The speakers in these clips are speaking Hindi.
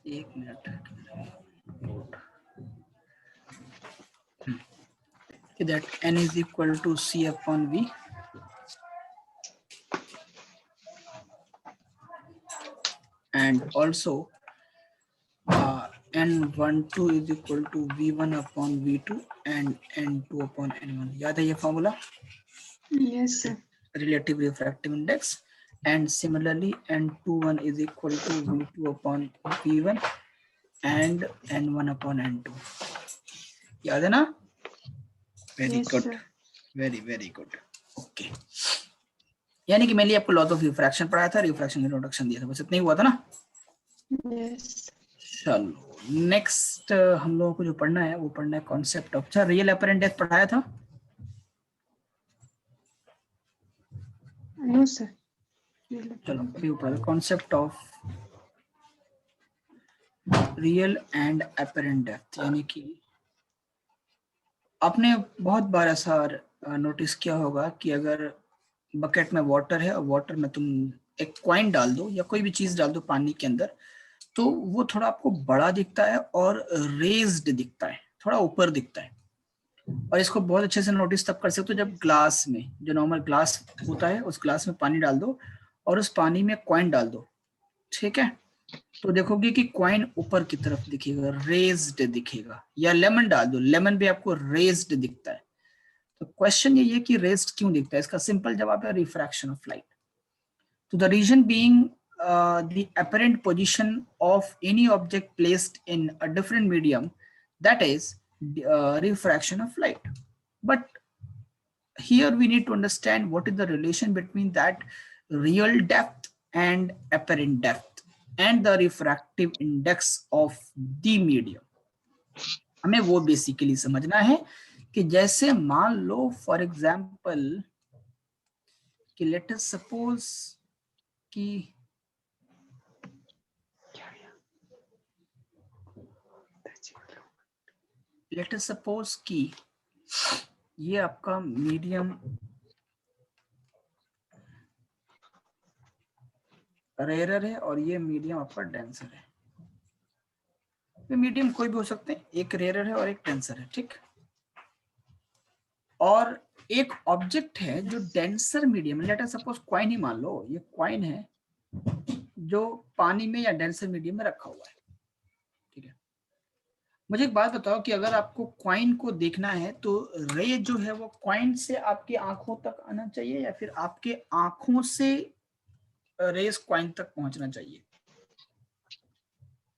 एक minute that n is equal to c upon v and also n12 is equal to v1 upon v2 and n2 upon n1. याद है ये formula? Yes, sir. Relative refractive index. And similarly n21 is equal to v2 upon v1 and n1 upon n2. याद है ना? Very Yes, good. sir. Very good. Okay. यानी कि मैंने आपको लॉज ऑफ रिफ्रैक्शन पढ़ाया था, रिफ्रैक्शन का इंट्रोडक्शन दिया था, बस इतना ही हुआ था ना? Yes. चलो नेक्स्ट हम लोगों को जो पढ़ना है वो पढ़ना है कॉन्सेप्ट ऑफ, अच्छा रियल अपरेंट डेथ पढ़ाया था? No, sir. चलो अभी ऊपर concept of real and apparent death, यानी कि आपने बहुत बार ऐसा नोटिस किया होगा कि अगर बकेट में वाटर है और वाटर में तुम एक कॉइन डाल दो या कोई भी चीज डाल दो पानी के अंदर, तो वो थोड़ा आपको बड़ा दिखता है और रेज्ड दिखता है, थोड़ा ऊपर दिखता है। और इसको बहुत अच्छे से नोटिस तब कर सकते हो जब ग्लास में, जो नॉर्मल ग्लास होता है उस ग्लास में पानी डाल दो और उस पानी में कॉइन डाल दो, ठीक है, तो देखोगे कि कॉइन ऊपर की तरफ दिखेगा, रेज्ड दिखेगा। या लेमन डाल दो, लेमन भी आपको रेज्ड दिखता है। तो क्वेश्चन ये है कि रेज्ड क्यों दिखता है? इसका सिंपल जवाब है रिफ्रैक्शन ऑफ लाइट। तो the reason being the apparent position of any object placed in a different medium, that is refraction of light. But here we need to understand what is the relation between that real depth and apparent depth and the refractive index of the medium. हमें वो बेसिकली समझना है कि जैसे मान लो फॉर एग्जाम्पल कि लेट अस सपोज कि लेट अस सपोज कि ये आपका मीडियम रेयरर है और ये मीडियम आपका डेंसर है। ये मीडियम कोई भी हो सकते हैं, एक रेयरर है और एक डेंसर है, ठीक। और एक ऑब्जेक्ट है जो denser medium, let us suppose coin ही मान लो, ये कॉइन है जो पानी में या डेंसर मीडियम में रखा हुआ है, ठीक है। मुझे एक बात बताओ कि अगर आपको कॉइन को देखना है तो रे जो है वो कॉइन से आपकी आंखों तक आना चाहिए या फिर आपके आंखों से रेस कॉइन तक पहुंचना चाहिए?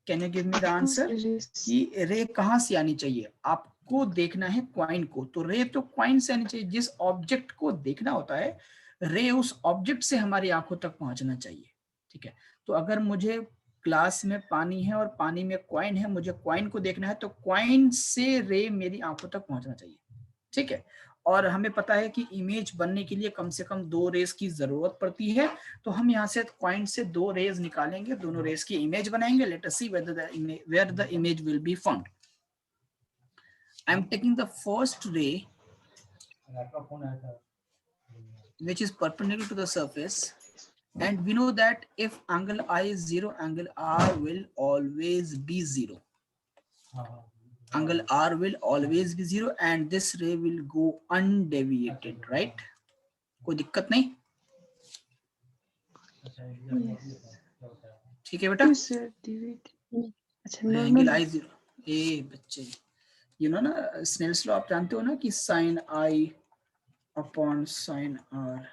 Can you give me the answer कि रे कहां से आनी चाहिए? आपको देखना है कॉइन को, तो रे तो कॉइन से आनी चाहिए। जिस ऑब्जेक्ट को देखना होता है रे उस ऑब्जेक्ट से हमारी आंखों तक पहुंचना चाहिए, ठीक है। तो अगर मुझे ग्लास में पानी है और पानी में कॉइन है, मुझे कॉइन को देखना है तो कॉइन से रे मेरी आंखों तक पहुंचना चाहिए, ठीक है। और हमें पता है कि इमेज बनने के लिए कम से कम 2 रेस की जरूरत पड़ती है, तो हम यहाँ से कॉइन से 2 रेज निकालेंगे, दोनों रेस की इमेज बनाएंगे। Let us see where the image will be found. I am taking the first ray which is perpendicular to the surface, and we know that if angle I is 0, angle R will always be 0. Angle R will always be 0 and this ray will go undeviated, right? कोई दिक्कत नहीं, ठीक है बेटा। एंगल आई 0, ए बच्चे यू नो ना स्नेल्स लॉ आप जानते हो ना कि sine I upon sine R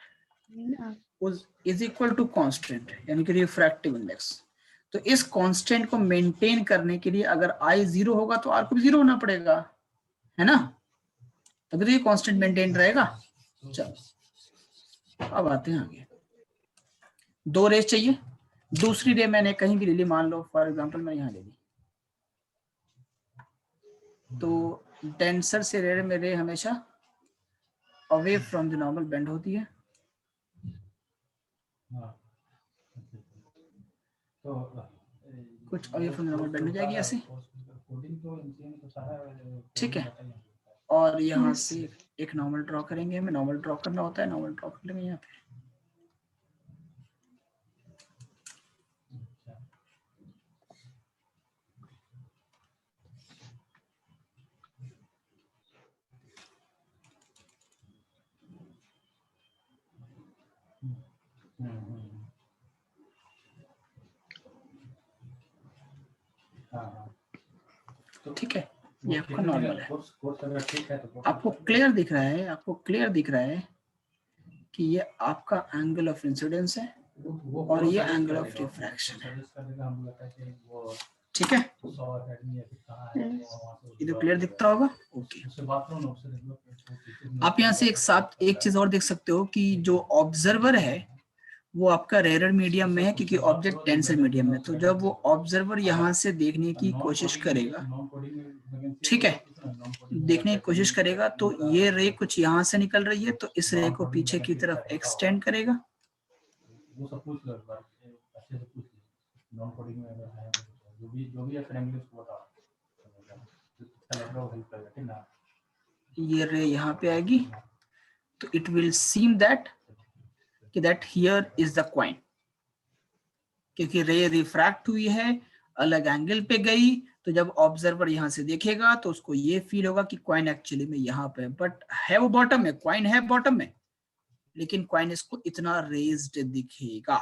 is equal to constant, यानी कि रिफ्रैक्टिव इंडेक्स। तो इस कांस्टेंट को मेंटेन करने के लिए अगर आई 0 होगा तो आर को भी 0 होना पड़ेगा, है ना, तभी तो ये कांस्टेंट मेंटेन रहेगा। चलो अब आते हैं आगे। 2 रेस चाहिए, दूसरी रे मैंने कहीं भी ले ली, मान लो फॉर एग्जांपल मैं यहाँ ले ली, तो डेंसर से रे में रे हमेशा away from the normal bend होती है, कुछ away from the normal bend हो जाएगी ऐसे, ठीक है। और यहाँ से एक नॉर्मल ड्रॉ करेंगे, हमें नॉर्मल ड्रॉ करना होता है, नॉर्मल ड्रॉ कर लेंगे यहाँ पे। ठीक है, ये आपका नॉर्मल है। आपको क्लियर दिख रहा है, आपको क्लियर दिख रहा है कि ये आपका एंगल ऑफ इंसिडेंस है और ये एंगल ऑफ रिफ्रैक्शन है। ठीक है, ये तो क्लियर दिखता होगा। ओके, आप यहाँ से एक साथ एक चीज और देख सकते हो कि जो ऑब्जर्वर है वो आपका रेयर मीडियम में है, क्योंकि ऑब्जेक्ट डेंसर मीडियम में। तो जब वो ऑब्जर्वर यहाँ से देखने की कोशिश करेगा, ठीक है, देखने की कोशिश करेगा, तो ये रे कुछ यहाँ से निकल रही है, तो इस रे को पीछे की तरफ एक्सटेंड करेगा। ये रे यहाँ पे आएगी, तो इट विल सीम दैट कि that here is the coin, क्योंकि रे रिफ्रैक्ट हुई है, अलग एंगल पे गई, तो जब ऑब्जर्वर यहाँ से देखेगा तो उसको ये फील होगा कि क्वाइन एक्चुअली में यहाँ पे, बट है वो बॉटम में, क्वाइन है बॉटम में, लेकिन क्वाइन इसको इतना रेज्ड दिखेगा।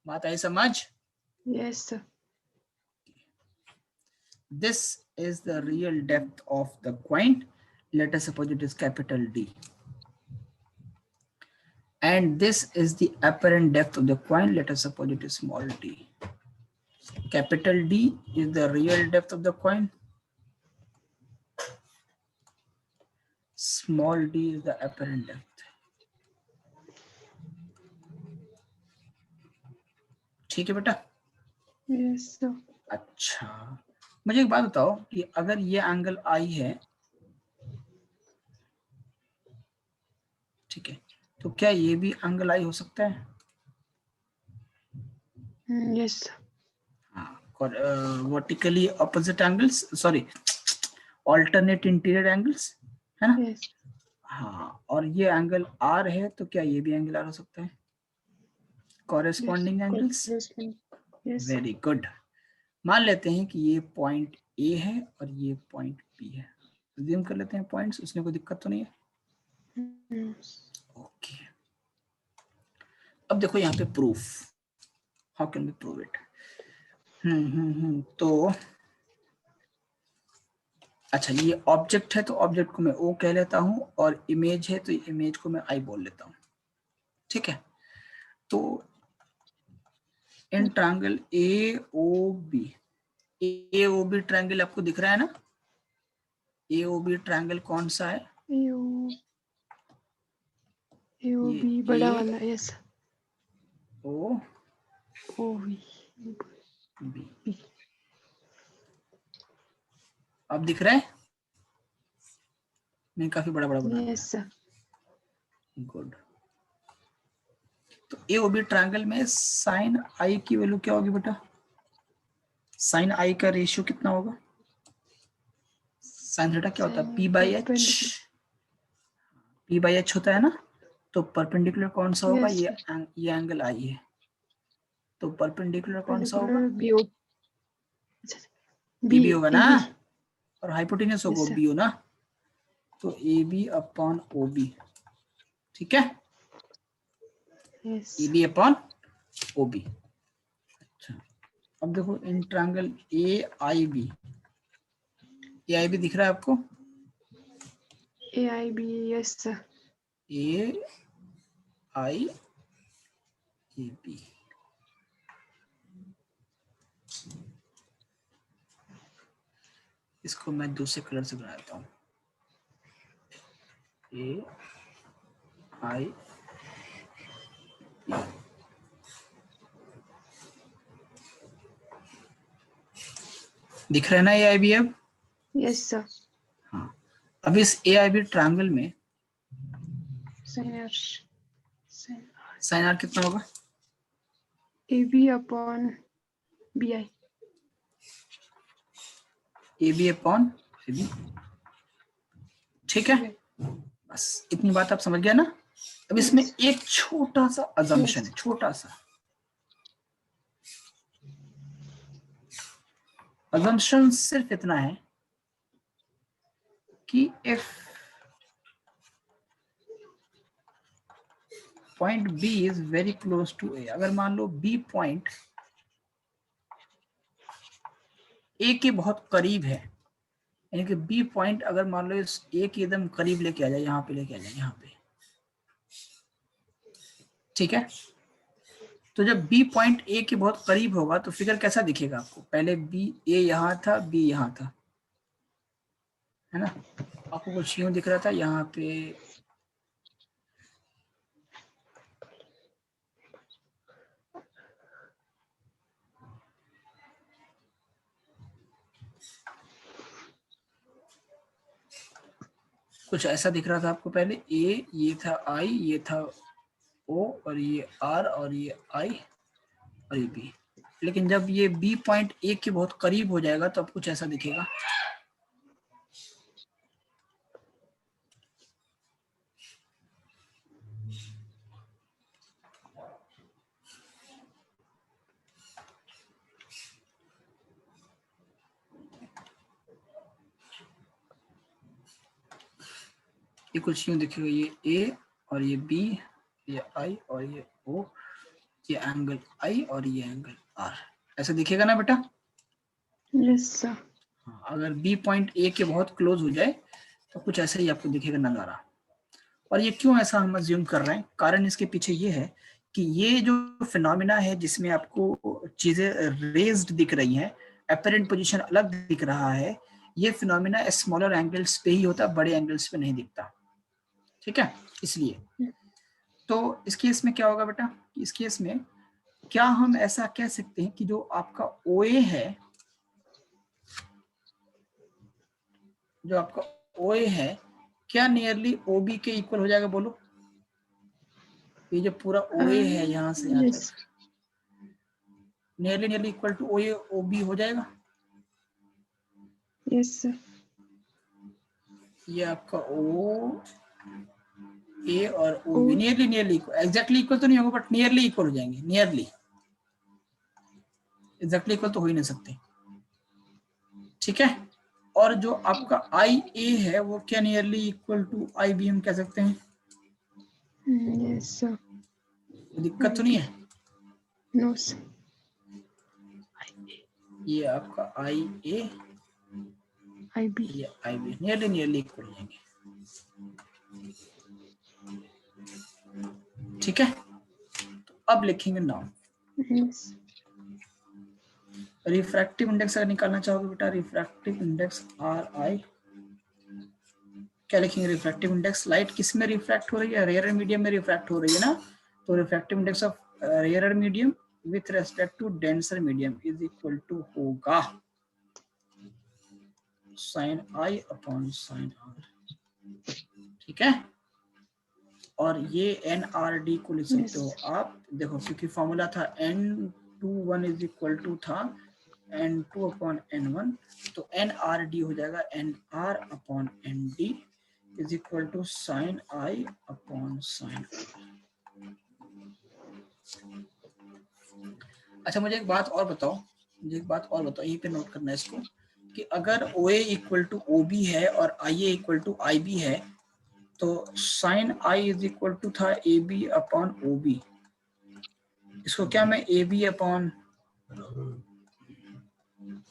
बात आई समझ? Yes, sir. This is the real depth of the coin. Let us suppose it is capital D. And this is the apparent depth of the coin. Let us suppose it is small d. Capital D is the real depth of the coin. Small d is the apparent depth. ठीक है बेटा? Yes, sir. अच्छा, मुझे एक बात बताओ कि अगर ये एंगल I है, ठीक है, तो क्या ये भी एंगल I हो सकता है? Yes, sir. हाँ, vertically opposite angles, sorry alternate interior angles, है ना? Yes. हाँ, और ये एंगल R है, तो क्या ये भी एंगल R हो सकता है? Corresponding angles. Yes. Very good. मान लेते हैं कि ये पॉइंट A है और ये पॉइंट B है, अज्यूम कर लेते हैं पॉइंट्स, उसमें कोई दिक्कत तो नहीं है? ओके, अब देखो यहाँ पे proof, how can we prove it? तो अच्छा, ये ऑब्जेक्ट है तो ऑब्जेक्ट को मैं O कह लेता हूं, और इमेज है तो इमेज को मैं I बोल लेता हूं। ठीक है, तो in triangle AOB, AOB triangle आपको दिख रहा है ना? AOB ट्रायंगल कौन सा है? AOB बड़ा वाला। यस। OB अब दिख रहा है? मैं काफी बड़ा बड़ा बना। Yes sir. गुड। तो AOB ट्रायंगल में साइन I की वैल्यू क्या होगी बेटा? साइन I का रेशियो कितना होगा? साइन थीटा क्या होता है? P/H। P/H होता है ना? तो परपेंडिकुलर कौन सा होगा? ये एंगल I है, तो परपेंडिकुलर कौन सा होगा? BB होगा ना, और हाइपोटेन्यूस होगा BO ना, तो AB अपॉन OB। ठीक है, AB अपॉन OB। अच्छा, अब देखो इन ट्रायंगल AIB, AIB दिख रहा है आपको? AIB, yes sir. AIAB, इसको मैं दूसरे कलर से बनाता हूँ। AI दिख रहा है ना AIB अब? Yes sir. हाँ, अब इस AIB ट्रायंगल में साइन R कितना होगा? AB upon BI। AB upon AB। ठीक है, बस इतनी बात आप समझ गया ना? अब इसमें एक छोटा सा अजम्पशन है, छोटा सा अजम्पशन, सिर्फ इतना है कि if point B is very close to A, अगर मान लो B पॉइंट ए के बहुत करीब है, यानी कि बी पॉइंट अगर मान लो इस ए के एकदम करीब लेके आ जाए, यहाँ पे लेके आ जाए, यहाँ पे, ठीक है। तो जब बी पॉइंट ए के बहुत करीब होगा तो फिगर कैसा दिखेगा आपको? पहले बी, ए यहाँ था, बी यहाँ था, है ना। आपको कुछ यूं दिख रहा था यहाँ पे, कुछ ऐसा दिख रहा था आपको पहले, ए, ये था आई, ये था ओ, और ये आर, और ये आई, और ये बी। लेकिन जब ये बी पॉइंट ए के बहुत करीब हो जाएगा तो अब कुछ ऐसा दिखेगा। ये कुछ यूं दिखेगा, ये ए और ये बी, ये आई और ये ओ, ये एंगल आई और ये एंगल आर, ऐसा दिखेगा ना बेटा। Yes sir. हाँ, अगर बी पॉइंट ए के बहुत क्लोज हो जाए तो कुछ ऐसा ही आपको दिखेगा नजारा। और ये क्यों ऐसा हम अज्यूम कर रहे हैं, कारण इसके पीछे ये है कि ये जो फिनोमिना है जिसमें आपको चीजें रेज्ड दिख रही हैं, अपरेंट पोजीशन अलग दिख रहा है, ये फिनोमिना स्मॉलर एंगल्स पे ही होता है, बड़े एंगल्स पे नहीं दिखता, ठीक है। इसलिए तो इस केस में क्या होगा बेटा, इस केस में क्या हम ऐसा कह सकते हैं कि जो आपका OA है, जो आपका OA है, क्या नियरली OB के इक्वल हो जाएगा? बोलो, ये जो पूरा OA है यहाँ से यहाँ यस तक nearly equal to OA OB हो जाएगा। Yes sir. ये आपका O A और OB नियरली एग्जैक्टली इक्वल तो नहीं होगा, बट नियरली इक्वल हो जाएंगे, नियरली। एग्जैक्टली इक्वल तो हो ही नहीं सकते, ठीक है। और जो आपका IA है वो क्या नियरली इक्वल टू IB हम कह सकते हैं? Yes sir. दिक्कत तो नहीं है? No sir. ये आपका IA, IB। ये IB नियरली इक्वल हो जाएंगे, ठीक है। तो अब लिखेंगे नाउ यस। रिफ्रैक्टिव इंडेक्स अगर निकालना चाहोगे बेटा, रिफ्रैक्टिव इंडेक्स RI, क्या लिखेंगे? रिफ्रैक्टिव इंडेक्स, लाइट किस में रिफ्रैक्ट हो रही है? रेयर मीडियम में रिफ्रैक्ट हो रही है ना, तो refractive index of rarer medium with respect to denser medium is equal to होगा sin I upon sin R, ठीक है। और ये NRD को लिख सकते हो आप, देखो क्योंकि फॉर्मूला था N21 इज इक्वल टू था N2 अपॉन N1, तो NRD हो जाएगा NR upon ND is equal to sine I upon sine R। अच्छा मुझे एक बात और बताओ, यहीं पे नोट करना है इसको, कि अगर OA इक्वल टू OB है और IA इक्वल टू IB है, तो sine I is equal to था AB अपॉन OB, इसको क्या मैं AB अपॉन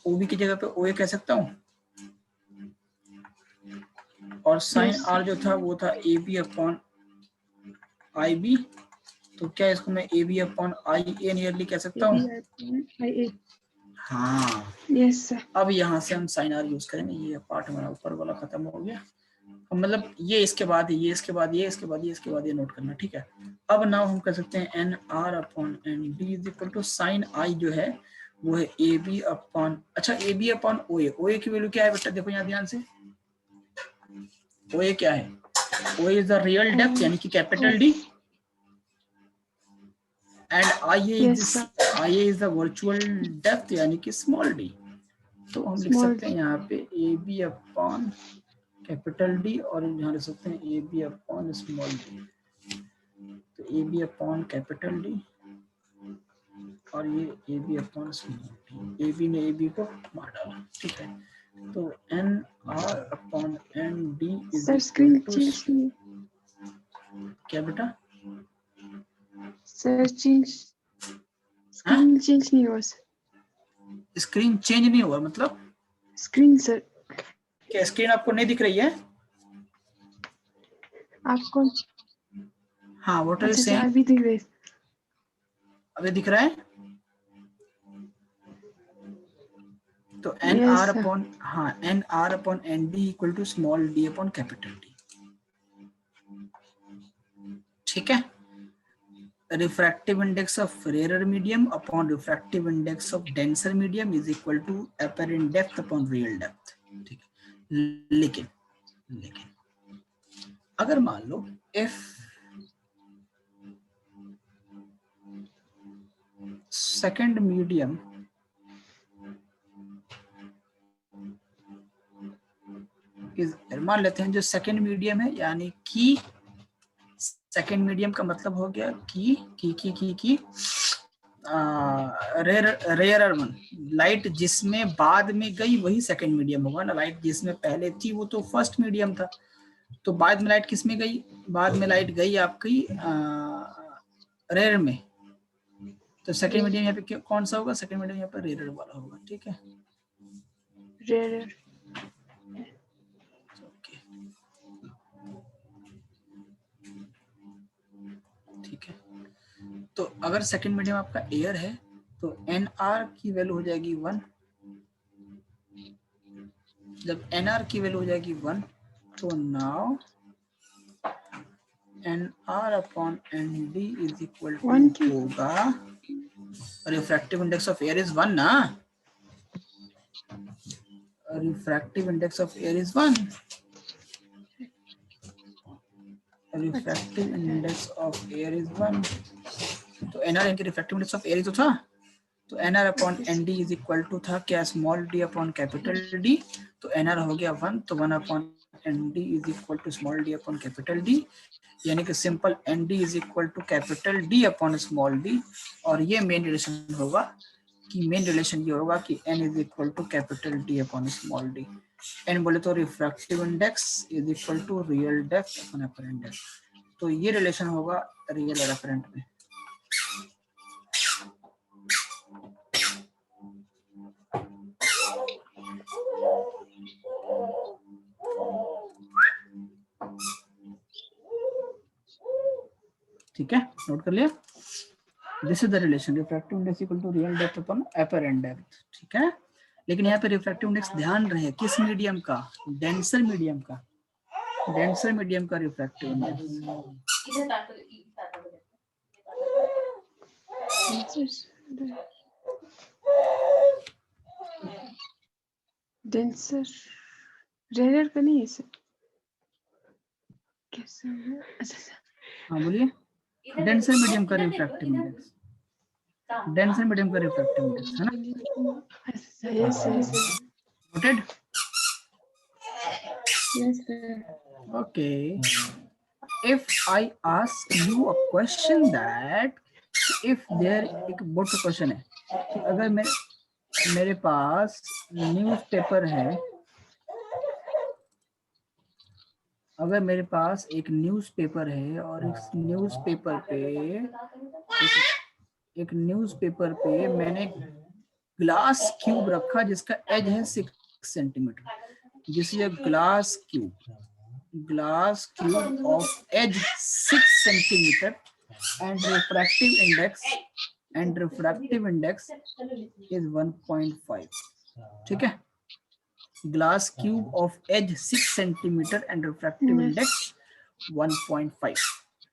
OB की जगह पे OA कह सकता हूँ, और साइन R जो था वो था AB अपॉन IB, तो क्या इसको मैं AB अपॉन IA नियरली कह सकता हूँ? हाँ यस सर। अब यहाँ से हम साइन R यूज करेंगे, ये पार्ट हमारा ऊपर वाला खत्म हो गया, मतलब ये इसके बाद ये इसके बाद ये इसके बाद ये इसके बाद ये नोट करना, ठीक है। अब नाउ हम कह सकते हैं NR upon ND is equal to sine I जो है वो है AB अपॉन, अच्छा AB अपॉन OA, OA की वैल्यू क्या है बेटा? देखो यहाँ ध्यान से, OA क्या है? OA is the real depth यानी कि capital D, and IA is the virtual depth यानी कि स्मॉल d। तो हम लिख सकते हैं यहाँ पे AB अपॉन कैपिटल D और यहाँ लिख सकते हैं AB अपॉन स्मॉल d, तो AB अपॉन कैपिटल D और ये AB upon small d, AB ने AB को मार डाला, ठीक है। तो NR upon ND is equal to क्या बेटा? सर चेंज, स्क्रीन चेंज नहीं हुआ सर। स्क्रीन चेंज नहीं हुआ मतलब स्क्रीन सर, क्या स्क्रीन आपको नहीं दिख रही है? आपको? हाँ, व्हाट आर यू अच्छा सेइंग? अभी दिख रहे। अभी दिख रहा है? तो n Yes, r sir. Upon, हाँ, n r upon n d equal to small D upon capital D. ठीक है, refractive index of rarer medium upon refractive index of denser medium is equal to apparent depth upon real depth। ठीक है, लेकिन अगर मान लो if second medium is, मान लेते हैं जो second medium है, यानी कि सेकेंड मीडियम का मतलब हो गया की रेयर वन, लाइट जिसमें बाद में गई वही सेकेंड मीडियम होगा ना। लाइट जिसमें पहले थी वो तो फर्स्ट मीडियम था, तो बाद में लाइट किस में गई? बाद में लाइट गई आपकी रेयर में, तो सेकेंड मीडियम यहाँ पे कौन सा होगा? सेकेंड मीडियम यहाँ पे रेयर वाला होगा। ठीक है, रेयर। ठीक है, तो अगर सेकेंड मीडियम आपका एयर है तो एन आर की वैल्यू हो जाएगी 1। जब एन आर की वैल्यू हो जाएगी 1 तो now n r upon n D is equal to होगा, refractive index of air is 1 ना, refractive index of air is 1, refractive index of air is 1, तो एन आर यानी रिफ्रैक्टिव इंडेक्स ऑफ एयर तो था, तो n r upon n D is equal to था क्या? Small D upon capital D, तो एन आर हो गया 1, तो 1 upon n D is equal to small D upon capital D, यानी कि simple N D is equal to capital D upon small D. और ये मेन रिलेशन होगा कि मेन रिलेशन ये होगा कि N is equal to capital D upon small D. N बोले तो refractive index is equal to real depth upon apparent depth, तो ये रिलेशन होगा रियल और अपरेंट में। ठीक है, नोट कर लिया? This is the relation, refractive index equal to real depth upon apparent depth. ठीक है, लेकिन यहाँ पे रिफ्रैक्टिव इंडेक्स ध्यान रहे किस मीडियम का? डेंसर मीडियम का, डेंसर मीडियम का रिफ्रैक्टिव इंडेक्स। डेंसर रेयर का नहीं है सर, कैसे है? अच्छा, हाँ बोलिए, डेंसर मीडियम का रिफ्रैक्टिव इंडेक्स, डेंसर मीडियम का रिफ्रैक्टिव इंडेक्स है ना? अच्छा, yes yes noted? Yes sir. Okay, if I ask you a question that if there, एक बोर्ड का क्वेश्चन है कि अगर मेरे पास न्यूज़पेपर है, अगर मेरे पास एक न्यूज़पेपर है और इस न्यूज़पेपर पे मैंने ग्लास क्यूब रखा जिसका एज है 6 centimetre, this is a glass cube of edge 6 centimetre and refractive index is 1.5। ठीक है, glass cube of edge 6 centimetre and refractive index 1.5।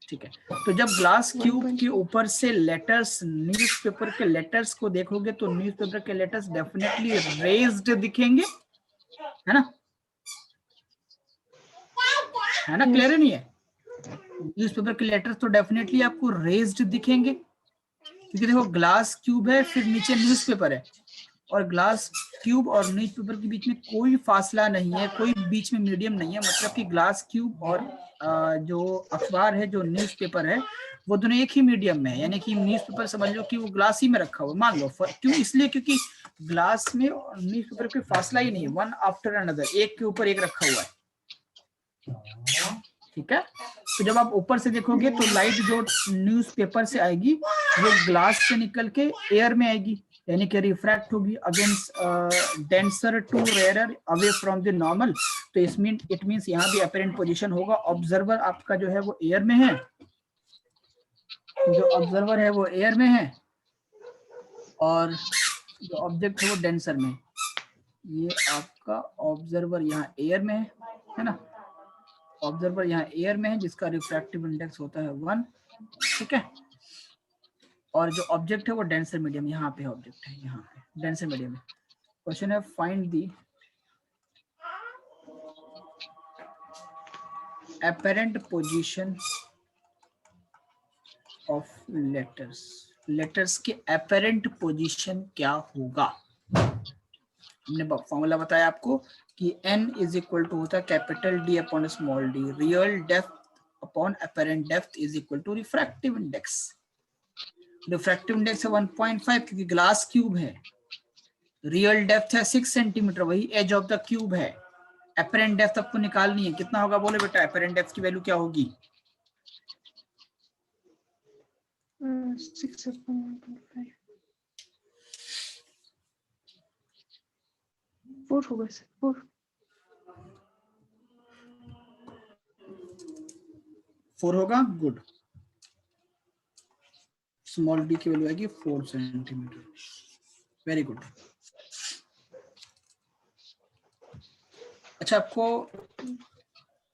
ठीक है, तो जब ग्लास क्यूब के ऊपर से लेटर्स, न्यूज़पेपर के लेटर्स को देखोगे तो न्यूज़पेपर के लेटर्स डेफिनेटली रेज्ड दिखेंगे, है ना? क्लियर है नहीं है? न्यूज़पेपर के लेटर्स तो डेफिनेटली आपको रेज्ड दिखेंगे, क्योंकि देखो ग्लास क्यूब है, फिर नीचे न्यूज़पेपर है, और ग्लास क्यूब और न्यूज़पेपर के बीच में कोई फासला नहीं है, कोई बीच में मीडियम नहीं है, मतलब कि ग्लास क्यूब और जो अखबार है, जो न्यूज़पेपर है, वो दोनों एक ही मीडियम में है, यानी कि न्यूज़पेपर समझ लो कि वो ग्लास ही में रखा हुआ, मान लो। क्यों? इसलिए क्योंकि ग्लास में और न्यूज़पेपर कोई फासला ही नहीं है, वन आफ्टर अनदर, एक के ऊपर एक रखा हुआ है। ठीक है, तो जब आप ऊपर से देखोगे तो लाइट जो न्यूज़पेपर से आएगी वो ग्लास से निकल के एयर में आएगी, यानी कि रिफ्रैक्ट होगी against denser to rarer away from the normal. तो इट मींस यहाँ भी अपेरेंट पोजीशन होगा। ऑब्जर्वर आपका जो है वो एयर में है, जो ऑब्जर्वर है वो एयर में है और जो ऑब्जेक्ट है वो डेंसर में। ये आपका ऑब्जर्वर यहाँ एयर में है ना, ऑब्जर्वर यहाँ एयर में है जिसका रिफ्रैक्टिव इंडेक्स होता है 1, ठीक है। और जो ऑब्जेक्ट है वो डेंसर मीडियम, यहाँ पे ऑब्जेक्ट है, यहाँ पे डेंसर मीडियम में। क्वेश्चन है find the apparent position of letters। Letters के apparent position क्या होगा? हमने फॉर्मूला बताया आपको कि n इज इक्वल टू होता है capital D upon small d, real depth upon apparent depth is equal to refractive index. Refractive index है 1.5 क्योंकि ग्लास क्यूब है, रियल डेप्थ है 6 सेंटीमीटर, वही एज ऑफ द क्यूब है। apparent डेप्थ आपको निकालनी है, कितना होगा बोले बेटा? apparent डेप्थ की वैल्यू क्या होगी? 6 upon 1.5 4 होगा सर, 4 4 होगा, गुड। स्मॉल डी की वैल्यू आएगी 4 सेंटीमीटर, वेरी गुड। अच्छा, आपको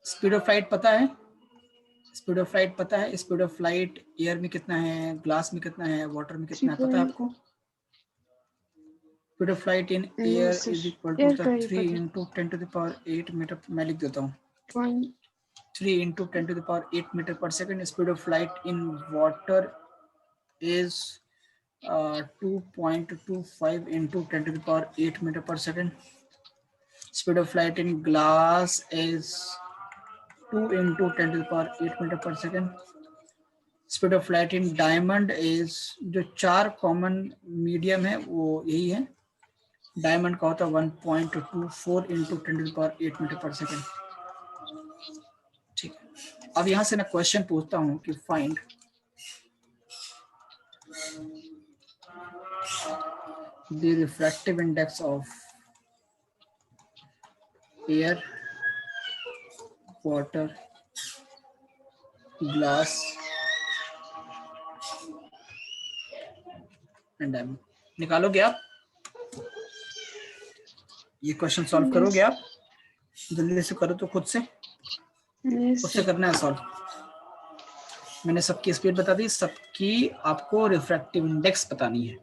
स्पीड ऑफ लाइट पता है? स्पीड ऑफ लाइट पता है? स्पीड ऑफ लाइट एयर में कितना है, ग्लास में कितना है, वाटर में कितना है, पता है आपको? Speed of light in air is equal to 3 into 10 to the power 8 metre. मैं लिख देता हूँ 3 into 10 to the power 8 metre पर second. Speed of light in water is 2.25 into 10 to the power 8 meter per second. Speed of light in glass is 2 into 10 to the power 8 meter per second. Speed of light in diamond is, जो 4 कॉमन मीडियम है वो यही है, डायमंड का होता है 1.24 into 10 to the power 8 metre पर सेकेंड। ठीक है, अब यहाँ से मैं क्वेश्चन पूछता हूँ कि find the refractive index of air, water, glass and diamond। निकालोगे आप? ये क्वेश्चन सॉल्व करोगे आप? जल्दी से करो तो, खुद से खुद से करना है सॉल्व। मैंने सबकी स्पीड बता दी, सबकी आपको रिफ्रैक्टिव इंडेक्स बतानी है।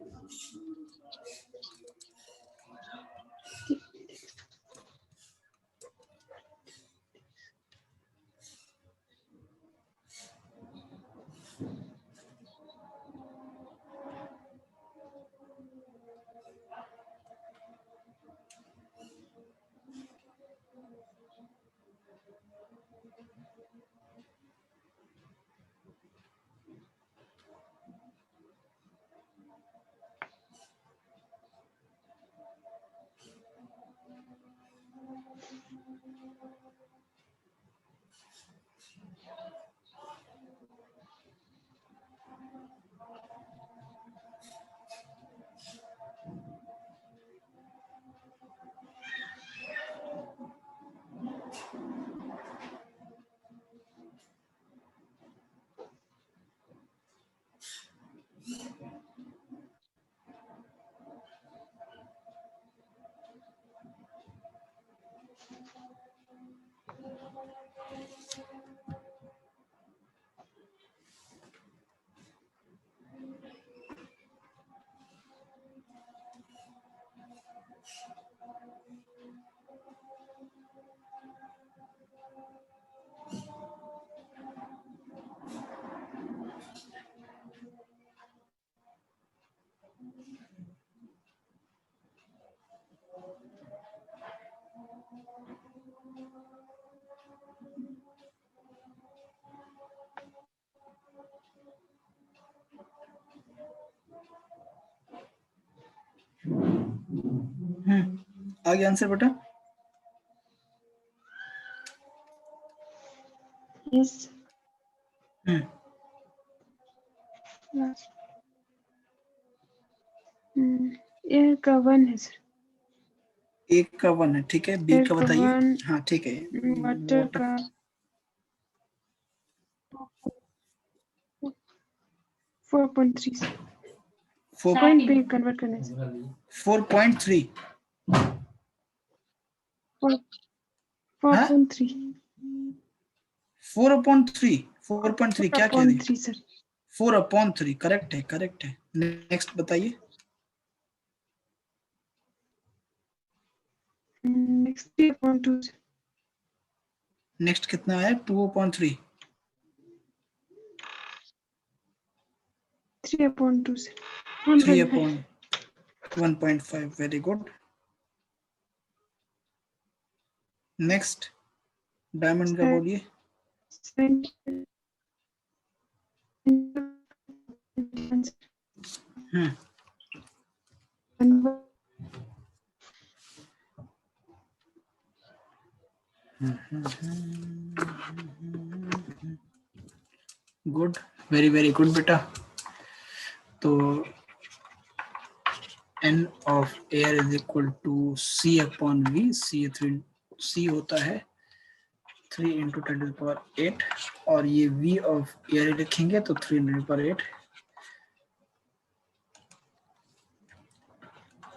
आगे आंसर बेटा। Yes. एयर का 1 है सर। ए का 1 है, ठीक है। बी एयर का का बताइए। 1, हाँ ठीक है। वाटर वाटर का 4.3 सर। 4 पॉइंट पे कन्वर्ट करना है सर। 4.3। 4.3 4/3 क्या कह रहे हैं? 4.3 सर। 4/3 करेक्ट है, करेक्ट है। नेक्स्ट बताइए। Next 3.2 sir. नेक्स्ट कितना है? 2/3। 3.2 sir. 1.5 very good. Next diamond का बोलिए। 1.5 हम्म गुड, वेरी वेरी गुड बेटा। तो n of air is equal to C/V। C होता है 3 into 10⁸ और ये V of air लिखेंगे तो 300⁸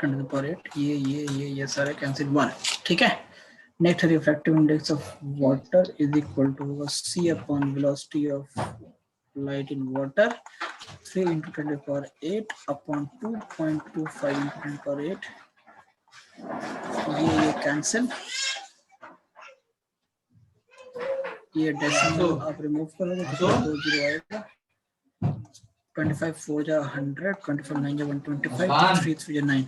10⁸, ये सारे कैंसिल 1, ठीक है। Next refractive index of water is equal to C upon velocity of light in water 3 into 10⁸ upon 2.25 into 10⁸। ये कैंसिल, ये डेसिमल आप रिमूव करोगे तो 2 जीरो आएगा। 25 4 जा 100, 25 9 जा 125, 3 3 जा 9,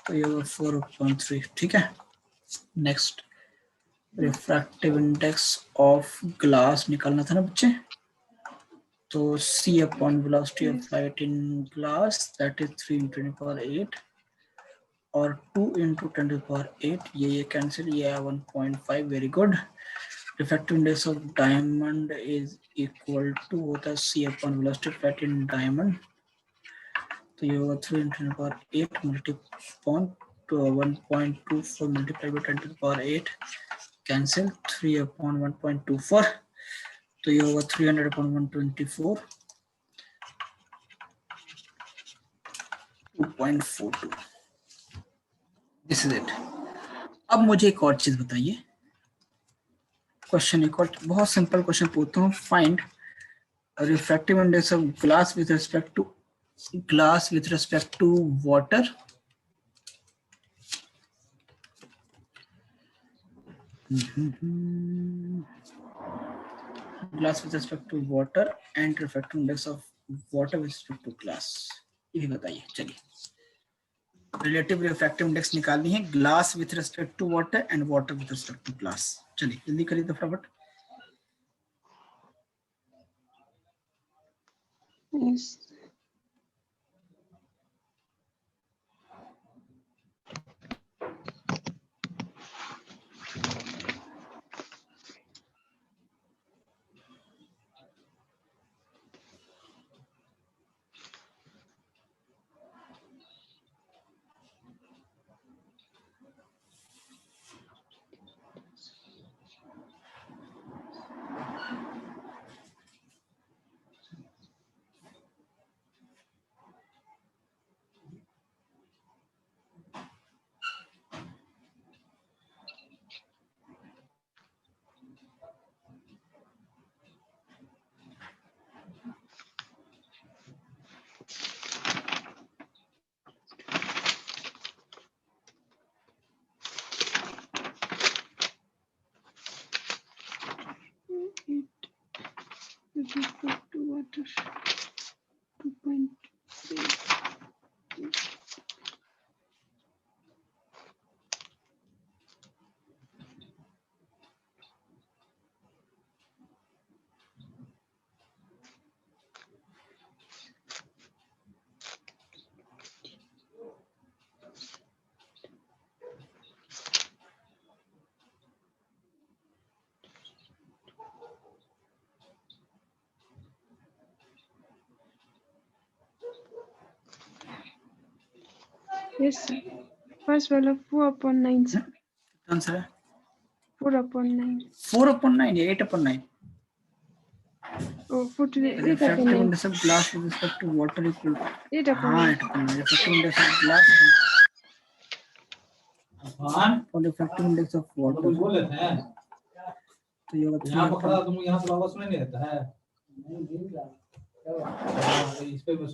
तो ये 4/3, ठीक है। Next refractive index of glass निकालना था ना बच्चे, तो C upon velocity of light in glass that is 3 into 10⁸ और 2 into 10⁸, ये कैंसिल, ये 1.5 very good. Refractive index of diamond is equal to होता है C upon velocity of light in diamond, तो ये होगा 3 into 10⁸ मल्टीपॉन to 1.24 multiplied by 10⁸, cancel 3 upon 1.24, तो ये होगा 300 अपॉन 124, 2.42। This is it. अब मुझे एक और चीज बताइए, क्वेश्चन एक और बहुत सिंपल क्वेश्चन पूछता हूँ। Find refractive index of glass with respect to water. Glass with respect to water and refractive index of water with respect to glass, ये भी बताइए। चलिए रिलेटिव रिफ्रैक्टिव इंडेक्स निकालनी है glass with respect to water and water with respect to glass. चलिए जल्दी करिए तो फटाफट। Yes. It with respect to water 2.3. Yes, sir. First वाला 4/9 sir. आंसर है 4/9. 4/9 या 8/9? Oh, 4 to the Refractive 8/9. index of glass with respect to water equal to, 8/9. 8/9. Refractive index of glass और refractive index of water, बोल लेते हैं तो ये होगा यहाँ पर 3 खड़ा तुम यहाँ पर आवाज सुनाई नहीं देता है हाँ, इस पे मैं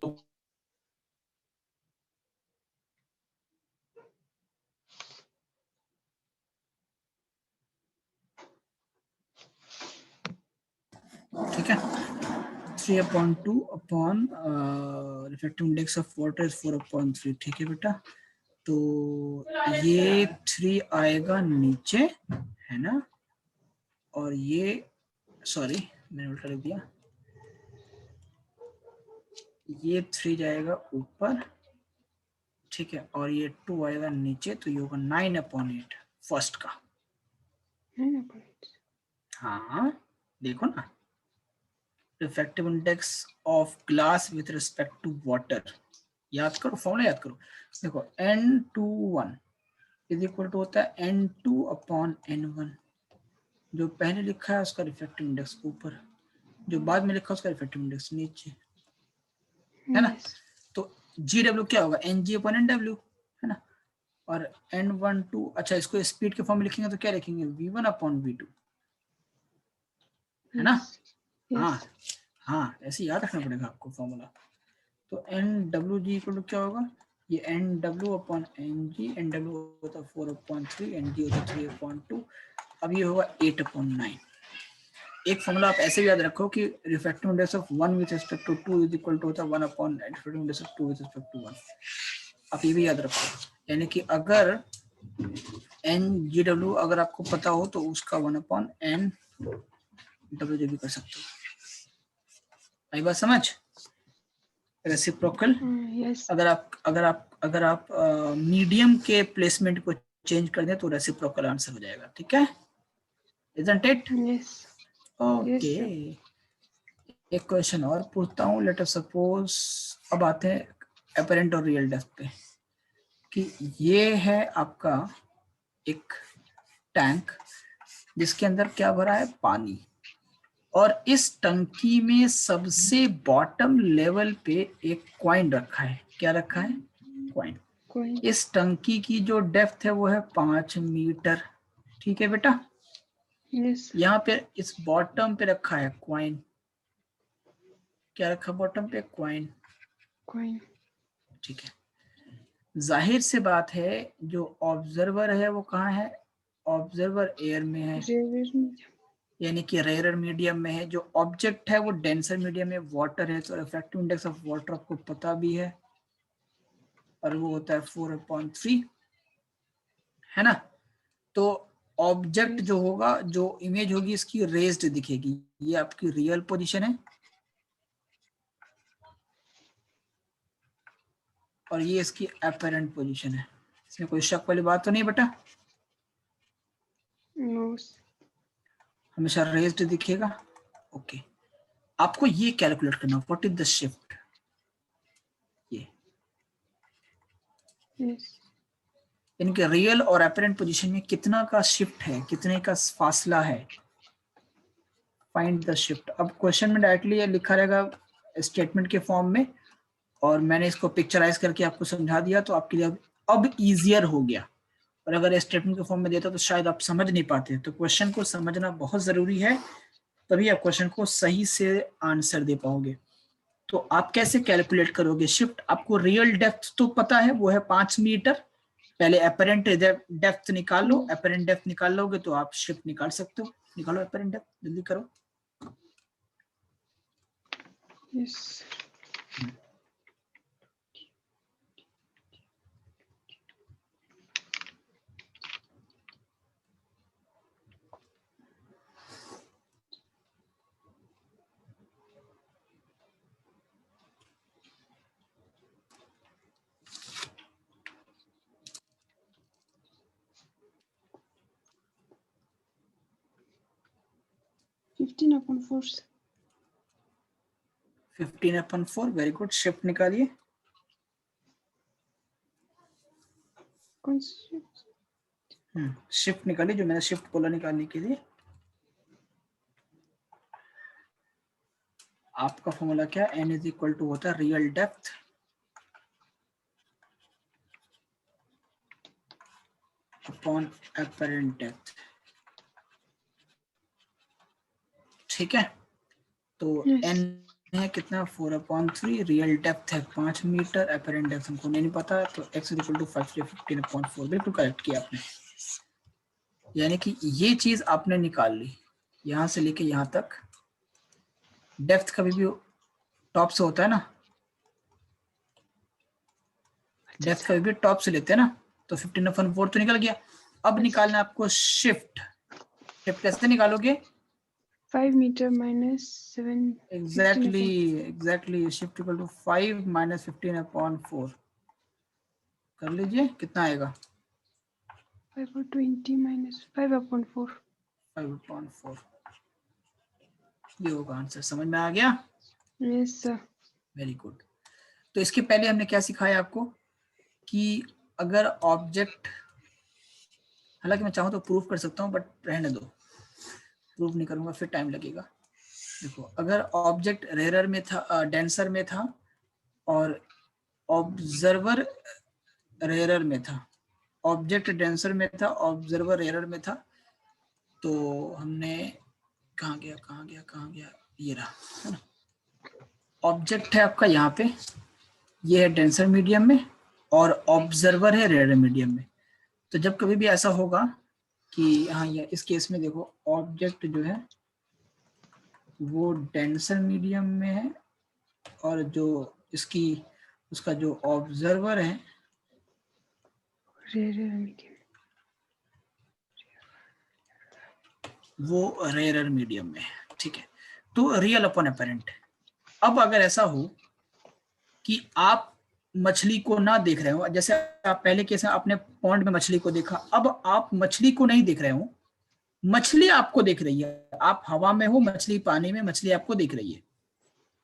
ठीक है 3/2 upon refractive index of water is 4/3। ठीक है बेटा, तो ये 3 आएगा नीचे है ना, और ये सॉरी मैंने उल्टा लिख दिया, ये 3 जाएगा ऊपर, ठीक है, और ये 2 आएगा नीचे, तो ये होगा 9/8 फर्स्ट का। 9/8. हाँ देखो ना, refractive index of glass with respect to water, याद करो फॉर्मूला याद करो, देखो N21 इज इक्वल टू होता है N2/N1, जो पहले लिखा है उसका रिफ्रैक्टिव इंडेक्स ऊपर, जो बाद में लिखा है उसका रिफ्रैक्टिव इंडेक्स नीचे, है ना। Yes. तो GW क्या होगा NG/NW, है ना, और N12, अच्छा इसको स्पीड के फॉर्म में लिखेंगे तो क्या लिखेंगे V1/V2, है ना। हाँ Yes. हाँ ऐसे याद रखना पड़ेगा आपको फॉर्मूला। तो NWG इक्वल टू क्या होगा, ये NW/NG, NW होता है 4/3, NG होता है 3/2, अब ये होगा 8/9। एक फॉर्मूला आप ऐसे भी याद रखो कि refractive index of 1 with respect to 2 is equal to होता है 1/, refractive index of 2 with respect to 1, आप ये भी याद रखो, यानी कि अगर NGW अगर आपको पता हो तो उसका 1/NWG भी कर सकते हो। आई बात समझ। Reciprocal, Yes. अगर आप मीडियम के प्लेसमेंट को चेंज कर दें तो रेसिप्रोकल आंसर हो जाएगा, ठीक है, isn't it? Yes. Okay, sir. एक क्वेश्चन और पूछता हूँ, लेट अस सपोज, अब आते हैं अपरेंट और रियल डेप्थ पे, कि ये है आपका एक टैंक जिसके अंदर क्या भरा है, पानी, और इस टंकी में सबसे बॉटम लेवल पे एक कॉइन रखा है। क्या रखा है? कॉइन। Coin. इस टंकी की जो डेप्थ है वो है 5 मीटर, ठीक है बेटा। Yes. यहाँ पे इस बॉटम पे रखा है कॉइन, क्या रखा बॉटम पे? Coin, Coin. ठीक है। जाहिर से बात है जो ऑब्जर्वर है वो कहाँ है? ऑब्जर्वर एयर में है, Rear. यानी कि रेयर मीडियम में है। जो ऑब्जेक्ट है वो डेंसर मीडियम में वाटर है, तो रिफ्रैक्टिव इंडेक्स ऑफ वाटर आपको पता भी है, और वो होता है 4/3, है ना। तो ऑब्जेक्ट जो होगा, जो इमेज होगी इसकी रेज्ड दिखेगी, ये आपकी रियल पोजीशन है, और ये इसकी अपरेंट पोजीशन है। इसमें कोई शक वाली बात तो नहीं बेटा? No. हमेशा रेज्ड दिखेगा। ओके, आपको ये कैलकुलेट करना, व्हाट इज द शिफ्ट, ये Yes. यानी कि रियल और अपरेंट पोजीशन में कितना का शिफ्ट है, कितने का फासला है, फाइंड द शिफ्ट। अब क्वेश्चन में डायरेक्टली लिखा रहेगा स्टेटमेंट के फॉर्म में, और मैंने इसको पिक्चराइज करके आपको समझा दिया, तो आपके लिए अब इजियर हो गया। और अगर स्टेटमेंट के फॉर्म में देता तो शायद आप समझ नहीं पाते, तो क्वेश्चन को समझना बहुत जरूरी है, तभी आप क्वेश्चन को सही से आंसर दे पाओगे। तो आप कैसे कैलकुलेट करोगे शिफ्ट? आपको रियल डेप्थ तो पता है, वो है 5 मीटर। पहले अपरेंट डेप्थ निकाल लो, अपरेंट डेप्थ निकाल लोगे तो आप शिफ्ट निकाल सकते हो। निकालो अपरेंट डेप्थ, जल्दी करो। Yes. Fifteen upon 4. 15/4, very good. Shift निकालिए। कौन सी? शिफ्ट निकाली, जो मैंने शिफ्ट बोला निकालने के लिए। आपका फॉर्मूला क्या है? n इज इक्वल टू होता है real depth upon apparent depth. ठीक है, तो Yes. n है कितना? 4/3। रियल डेप्थ है 5 मीटर, एपरेंट डेप्थ हमको नहीं पता, तो x इक्वल टू 15/4। बिल्कुल करेक्ट किया आपने। यानी कि ये चीज आपने निकाल ली, यहां से लेके यहां तक। डेप्थ कभी भी टॉप से होता है ना, डेप्थ कभी भी टॉप से लेते हैं ना, तो 15/4 तो निकल गया। अब Yes. निकालना है आपको शिफ्ट। शिफ्ट कैसे निकालोगे? 5 meter minus 7. Exactly shift equal to 5 minus 15/4 कर लीजिए, कितना आएगा? 5/20 minus 5/4. 5/4। ये होगा आंसर। समझ में आ गया? Yes, sir. Very good. तो इसके पहले हमने क्या सिखाया आपको कि अगर ऑब्जेक्ट, हालांकि मैं चाहूँ तो प्रूफ कर सकता हूँ, बट रहने दो, प्रूफ नहीं करूंगा फिर टाइम लगेगा। देखो, अगर ऑब्जेक्ट रेयरर में था, डेंसर में था, और ऑब्जर्वर रेयरर में था, ऑब्जेक्ट डेंसर में था, ऑब्जर्वर रेयरर में था, तो हमने कहाँ गया, ये रहा, है ना। ऑब्जेक्ट है आपका यहाँ पे, ये है डेंसर मीडियम में, और ऑब्जर्वर है रेयरर मीडियम में। तो जब कभी भी ऐसा होगा कि हाँ, ये इस केस में देखो, ऑब्जेक्ट जो है वो डेंसर मीडियम में है, और जो उसका जो ऑब्जर्वर है Rare medium. वो रेयरर मीडियम में है। ठीक है, तो रियल अपॉन अपेरेंट। अब अगर ऐसा हो कि आप मछली को ना देख रहे हो, जैसे आप पहले केस में आपने पॉन्ड में मछली को देखा, अब आप मछली को नहीं देख रहे हो, मछली आपको देख रही है। आप हवा में हो, मछली पानी में, मछली आपको देख रही है।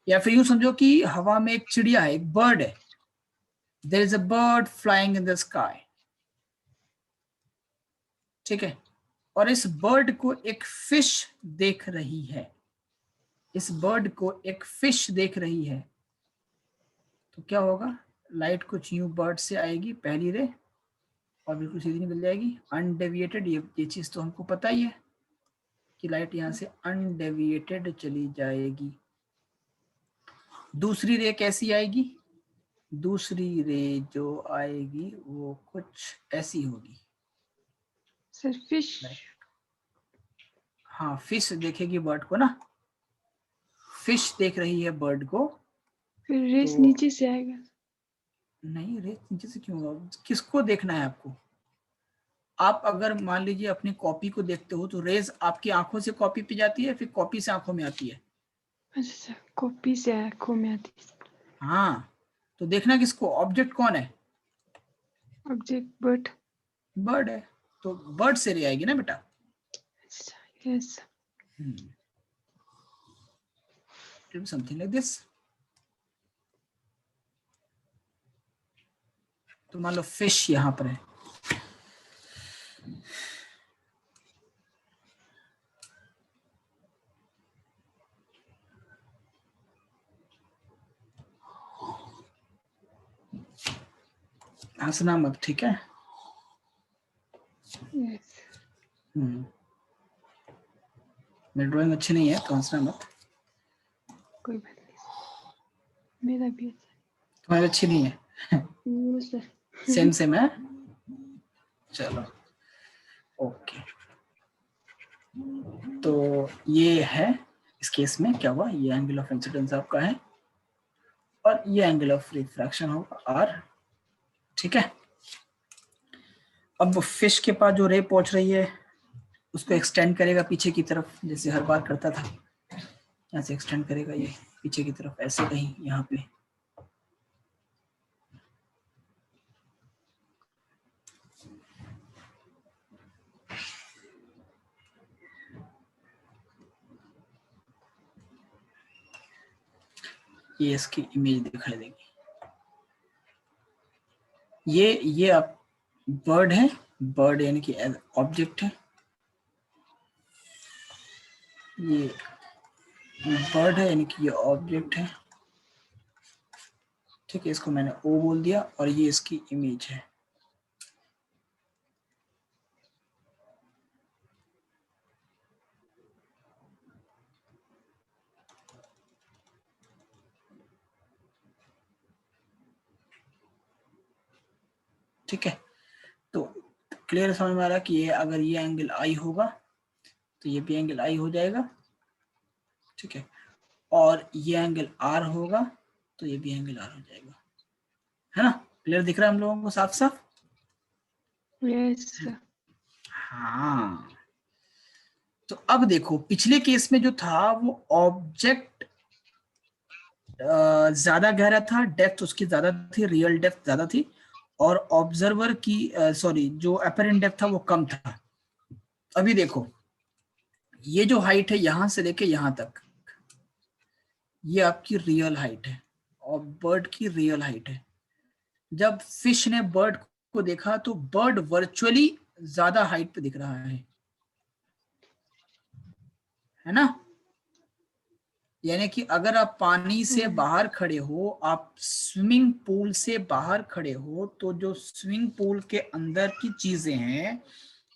या फिर यूं समझो कि हवा में एक चिड़िया है, एक बर्ड है, there is a bird flying in the sky. ठीक है, और इस बर्ड को एक फिश देख रही है, इस बर्ड को एक फिश देख रही है। तो क्या होगा? लाइट कुछ यूं बर्ड से आएगी, पहली रे, और बिल्कुल सीधी निकल जाएगी अनडेविएटेड। ये चीज तो हमको पता ही है कि लाइट यहाँ से अनडेविएटेड चली जाएगी। दूसरी रे कैसी आएगी? दूसरी रे जो आएगी वो कुछ ऐसी होगी। Sir, fish. हाँ, फिश देखेगी बर्ड को ना, फिश देख रही है बर्ड को। फिर रेस तो नीचे से आएगा। नहीं, रे नीचे से क्यों होगा? किसको देखना है आपको? आप अगर मान लीजिए अपनी कॉपी को देखते हो, तो रेज आपकी आंखों से कॉपी पे जाती है, फिर कॉपी से आंखों में आती है। अच्छा, कॉपी से आंखों में आती है। हाँ, तो देखना किसको? ऑब्जेक्ट कौन है? Object bird. बर्ड है, तो बर्ड से रे आएगी ना बेटा। अच्छा, यस। Something like this. तो मान लो फिश यहाँ पर है, हंसना मत, ठीक है? यस। मेरी ड्राइंग अच्छी नहीं है तो हंसना मत। कोई बात नहीं, मेरा भी अच्छा तुम्हारी अच्छी नहीं है? है सर। सेम सेम है। चलो, ओके। तो ये है, इस केस में क्या हुआ, ये एंगल ऑफ इंसिडेंस आपका है, और ये एंगल ऑफ रिफ्रैक्शन होगा आर। ठीक है, अब फिश के पास जो रे पहुंच रही है उसको एक्सटेंड करेगा पीछे की तरफ, जैसे हर बार करता था। यहाँ से एक्सटेंड करेगा ये पीछे की तरफ, ऐसे कहीं यहाँ पे। ये इसकी इमेज दिखाई देगी। ये आप बर्ड है, बर्ड यानी कि ऑब्जेक्ट है, ये बर्ड है यानी कि ये ऑब्जेक्ट है, ठीक है, इसको मैंने ओ बोल दिया और ये इसकी इमेज है। ठीक है, तो क्लियर समझ में आ रहा है कि ये अगर ये एंगल आई होगा तो ये भी एंगल आई हो जाएगा, ठीक है, और ये एंगल आर होगा तो ये भी एंगल आर हो जाएगा, है ना? क्लियर दिख रहा है हम लोगों को साफ साफ? यस हाँ, तो अब देखो पिछले केस में जो था वो ऑब्जेक्ट ज्यादा गहरा था, डेप्थ उसकी ज्यादा थी, रियल डेप्थ ज्यादा थी, और ऑब्जर्वर की सॉरी जो अपरेंट डेप्थ था वो कम था। अभी देखो ये जो हाइट है यहां से लेके यहां तक, ये आपकी रियल हाइट है और बर्ड की रियल हाइट है। जब फिश ने बर्ड को देखा तो बर्ड वर्चुअली ज्यादा हाइट पे दिख रहा है ना? यानी कि अगर आप पानी से बाहर खड़े हो, आप स्विमिंग पूल से बाहर खड़े हो, तो जो स्विमिंग पूल के अंदर की चीजें हैं,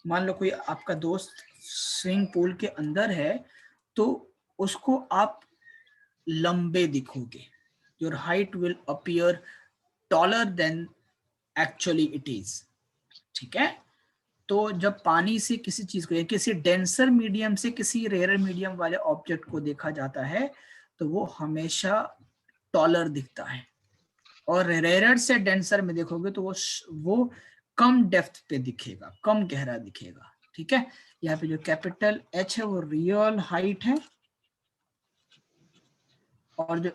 मान लो कोई आपका दोस्त स्विमिंग पूल के अंदर है तो उसको आप लंबे दिखोगे, your height will appear taller than actually it is, ठीक है? तो जब पानी से किसी चीज को, किसी डेंसर मीडियम से किसी रेयर मीडियम वाले ऑब्जेक्ट को देखा जाता है तो वो हमेशा टॉलर दिखता है, और रेयर से डेंसर में देखोगे तो वो कम डेप्थ पे दिखेगा, कम गहरा दिखेगा, ठीक है? यहाँ पे जो कैपिटल एच है वो रियल हाइट है, और जो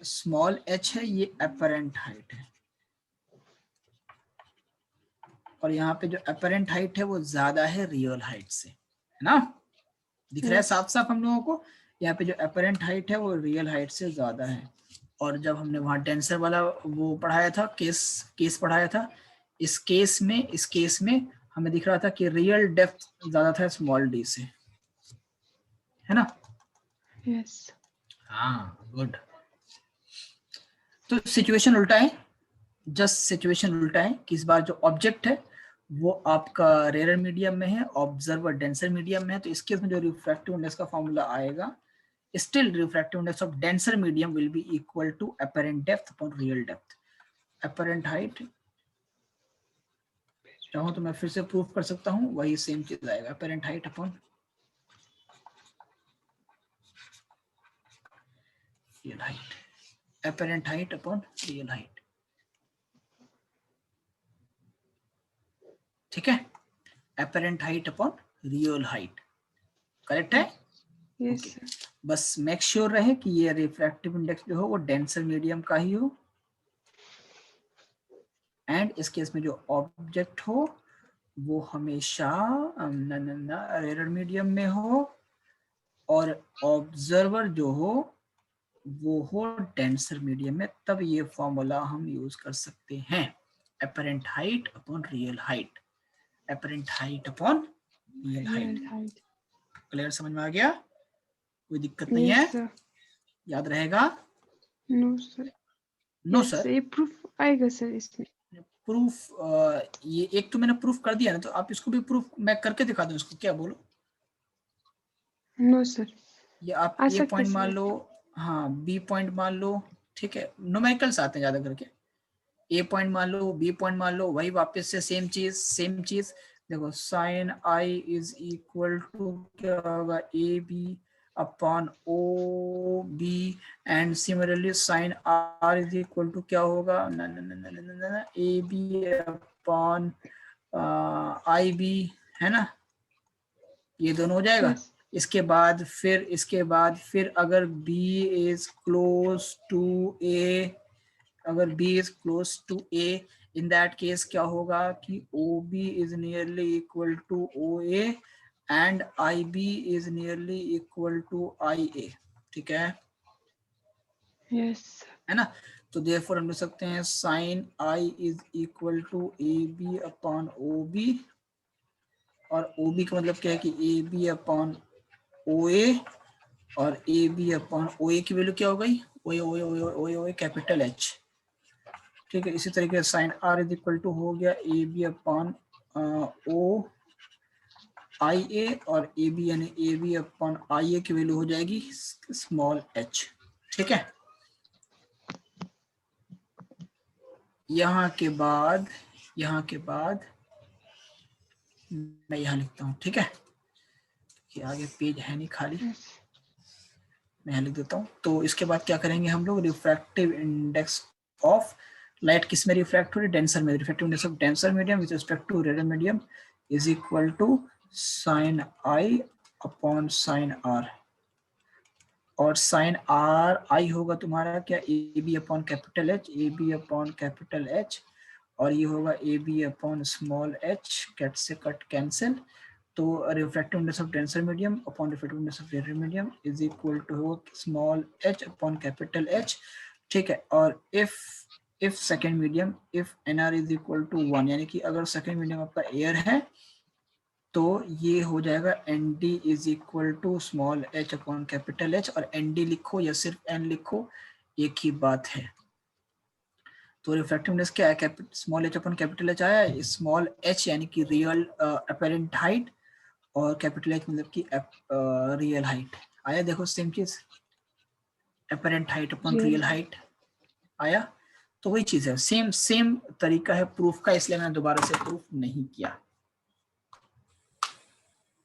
स्मॉल एच है ये अपरेंट हाइट है, और यहाँ पे जो अपरेंट हाइट है वो ज्यादा है रियल हाइट से, है ना? दिख रहा है साफ साफ हम लोगों को? यहाँ पे जो अपरेंट हाइट है वो रियल हाइट से ज्यादा है। और जब हमने वहां डेंसर वाला वो पढ़ाया था, केस पढ़ाया था, इस केस में हमें दिख रहा था कि रियल डेप्थ ज्यादा था स्मॉल डी से, है ना? यस हाँ, गुड। तो सिचुएशन उल्टा है, जस्ट सिचुएशन उल्टा है कि इस बार जो ऑब्जेक्ट है वो आपका रेयर मीडियम में है, ऑब्जर्वर डेंसर मीडियम में है, तो इसके में जो रिफ्रैक्टिव इंडेक्स का फॉर्मूला आएगा, still refractive index of denser medium will be equal to apparent depth upon real depth. apparent height चाहूं तो मैं फिर से प्रूफ कर सकता हूं, वही सेम चीज आएगा, apparent height upon real height, apparent height upon real height, ठीक है? apparent height upon real height, correct है? यस बस मेक श्योर रहे कि ये रिफ्रैक्टिव इंडेक्स जो हो वो डेंसर मीडियम का ही हो, एंड इस केस में जो ऑब्जेक्ट हो वो हमेशा रेयर मीडियम में हो, और ऑब्जर्वर जो हो वो हो डेंसर मीडियम में, तब ये फॉर्मूला हम यूज कर सकते हैं, apparent height upon real height, apparent height upon real height. Clear, समझ में आ गया? कोई दिक्कत नहीं है? यस सर याद रहेगा? No sir no yes sir, ये प्रूफ आएगा सर इसमें प्रूफ ये एक तो मैंने प्रूफ कर दिया ना, तो आप इसको भी प्रूफ मैं करके दिखा दूं, इसको क्या बोलो? नो सर ये आप आ ए सकते पॉइंट मान सर लो, हाँ बी पॉइंट मान लो, ठीक है, न्यूमेरिकल्स आते हैं ज्यादा करके, ए पॉइंट मान लो, बी पॉइंट मान लो, वही वापस से सेम चीज देखो, sine I is equal to क्या होगा, A B upon O B, and similarly sine R is equal to क्या होगा, A B upon I B, है ना? ये दोनों हो जाएगा। यस इसके बाद फिर अगर B is close to A, अगर B is close to A, in that case क्या होगा कि OB is nearly equal to OA and IB is nearly equal to IA, ठीक है यस ना? तो देयरफॉर हम लिख सकते हैं sine I is equal to A B upon O B, और ओ बी का मतलब क्या है कि ए बी अपॉन ओ ए, और ए बी अपॉन ओ ए की वैल्यू क्या हो गई, ओ ए ओ ए ओ ए ओ ए ओ ए कैपिटल एच। ठीक है, इसी तरीके से sine R is equal to हो गया ए बी अपॉन ओ आई ए, और ए बी यानी ए बी अपॉन आई ए की वैल्यू हो जाएगी स्मॉल एच। ठीक है, यहाँ के बाद मैं यहाँ लिखता हूँ। ठीक है, कि आगे पेज है नहीं खाली, Yes. मैं यहाँ लिख देता हूँ। तो इसके बाद क्या करेंगे हम लोग, रिफ्रैक्टिव इंडेक्स ऑफ लाइट किस में रिफ्रैक्ट हो रही है, डेंसर में। Refractive index of denser medium with respect to रेडर medium is equal to sine I upon sine R, और साइन आर आई होगा तुम्हारा क्या, A B upon capital H, A B upon capital H, और ये होगा A B upon small H, कैट से कट कैंसिल। तो refractive index of denser medium upon refractive index of radial medium is equal to हो small H upon capital H. ठीक है, और if second medium, if N R is equal to 1, यानी कि अगर सेकेंड मीडियम आपका एयर है तो ये हो जाएगा N D is equal to small H upon capital H, और एन डी लिखो या सिर्फ एन लिखो एक ही बात है। तो रिफ्रैक्टिव इंडेक्स क्या है, small H upon capital H आया है, स्मॉल एच यानी कि रियल अपैरेंट हाइट, और कैपिटल एच मतलब कि रियल हाइट आया। देखो सेम चीज, apparent height upon Real real height आया। तो वही चीज है, सेम तरीका है प्रूफ का, इसलिए मैंने दोबारा से प्रूफ नहीं किया,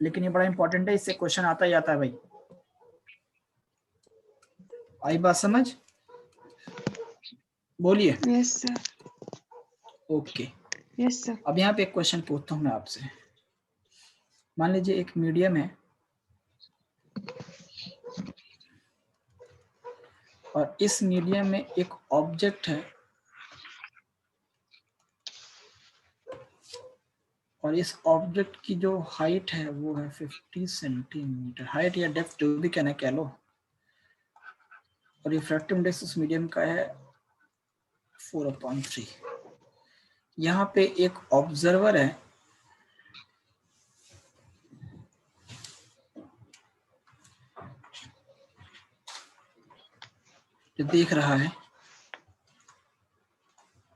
लेकिन ये बड़ा इंपॉर्टेंट है, इससे क्वेश्चन आता ही आता है भाई। आई बात समझ, बोलिए। Yes, sir. Okay, Yes, sir. अब यहाँ पे एक क्वेश्चन पूछता हूँ मैं आपसे। मान लीजिए एक मीडियम है और इस मीडियम में एक ऑब्जेक्ट है, और इस ऑब्जेक्ट की जो हाइट है वो है 50 सेंटीमीटर, हाइट या डेप्थ जो भी कहना कह लो, और रिफ्रैक्टिव इंडेक्स उस मीडियम का है 4/3। यहाँ पे एक ऑब्जर्वर है जो देख रहा है,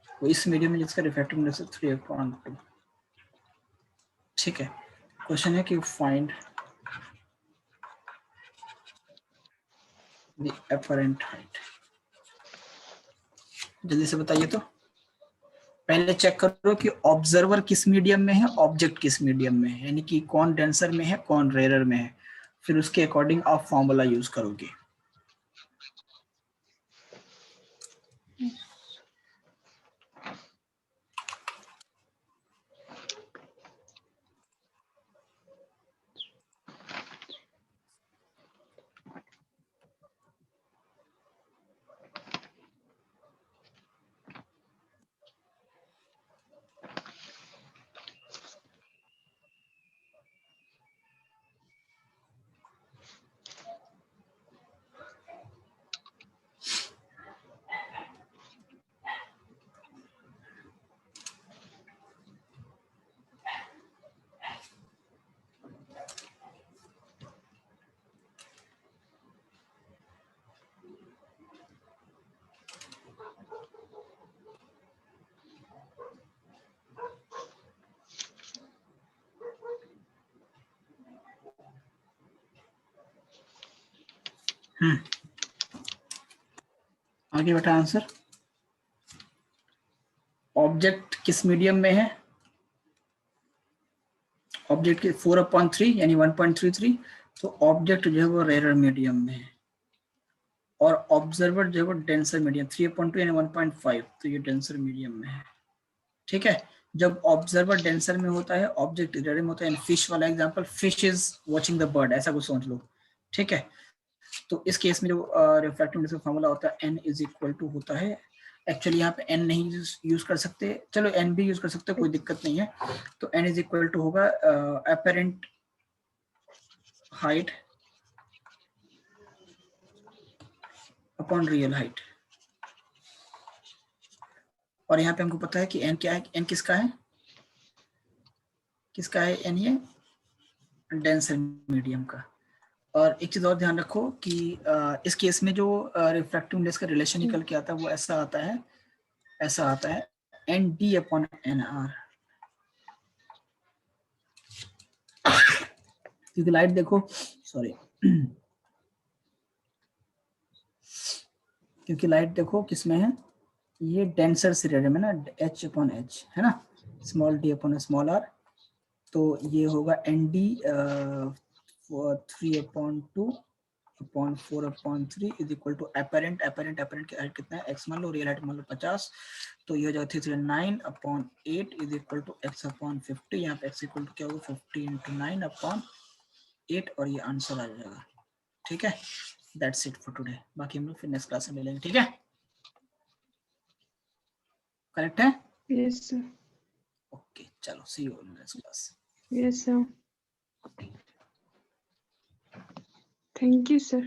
वो इस मीडियम में जिसका रिफ्रैक्टिव इंडेक्स 3/2। ठीक है, क्वेश्चन है कि फाइंड द अपरेंट हाइट। जल्दी से बताइए। तो पहले चेक करो कि ऑब्जर्वर किस मीडियम में है, ऑब्जेक्ट किस मीडियम में है, यानी कि कौन डेंसर में है कौन रेयर में है, फिर उसके अकॉर्डिंग आप फॉर्मूला यूज करोगे। आगे बेटा आंसर, ऑब्जेक्ट किस मीडियम में है, ऑब्जेक्ट के 4/3 यानी 1.33, तो ऑब्जेक्ट जो है वो रेयर मीडियम में है, और ऑब्जर्वर जो है वो डेंसर मीडियम 3/2 यानी 1.5, तो ये डेंसर मीडियम में है। ठीक है, जब ऑब्जर्वर डेंसर में होता है ऑब्जेक्ट रेयर में होता है। फिश वाला example, fish is watching the bird, ऐसा कुछ सोच लो। ठीक है, तो इस केस में जो रिफ्रैक्टिव इंडेक्स का फॉर्मूला होता है n इज इक्वल टू होता है, एक्चुअली यहाँ पे n नहीं यूज कर सकते, चलो n भी यूज कर सकते, कोई दिक्कत नहीं है। तो n इज इक्वल टू होगा apparent height upon real height. और यहाँ पे हमको पता है कि n क्या है, n किसका है, किसका है n, ये डेंसर मीडियम का। और एक चीज और ध्यान रखो कि इस केस में जो रिफ्रैक्टिव इंडेक्स का रिलेशन निकल के आता है वो ऐसा आता है, ऐसा आता है ND/NR। क्योंकि लाइट देखो, सॉरी, क्योंकि लाइट देखो किसमें है, ये डेंसर सीरियम में ना, H/H है ना, स्मॉल d/r। तो ये होगा ND 3/2/4/3 is equal to apparent की हाइट कितना है, x मान लो, रियल हाइट मान लो 50, तो ये हो जाएगा 339/8 इज इक्वल टू x/50। यहाँ पे x इक्वल टू क्या होगा, 50 × 9/8, और ये आंसर आ जाएगा। ठीक है, दैट्स इट फॉर टुडे, बाकी हम लोग फिर नेक्स्ट क्लास में मिलेंगे। ठीक है, करेक्ट है? Yes, sir. ओके, चलो, see you in next class. Yes, sir. Thank you, sir.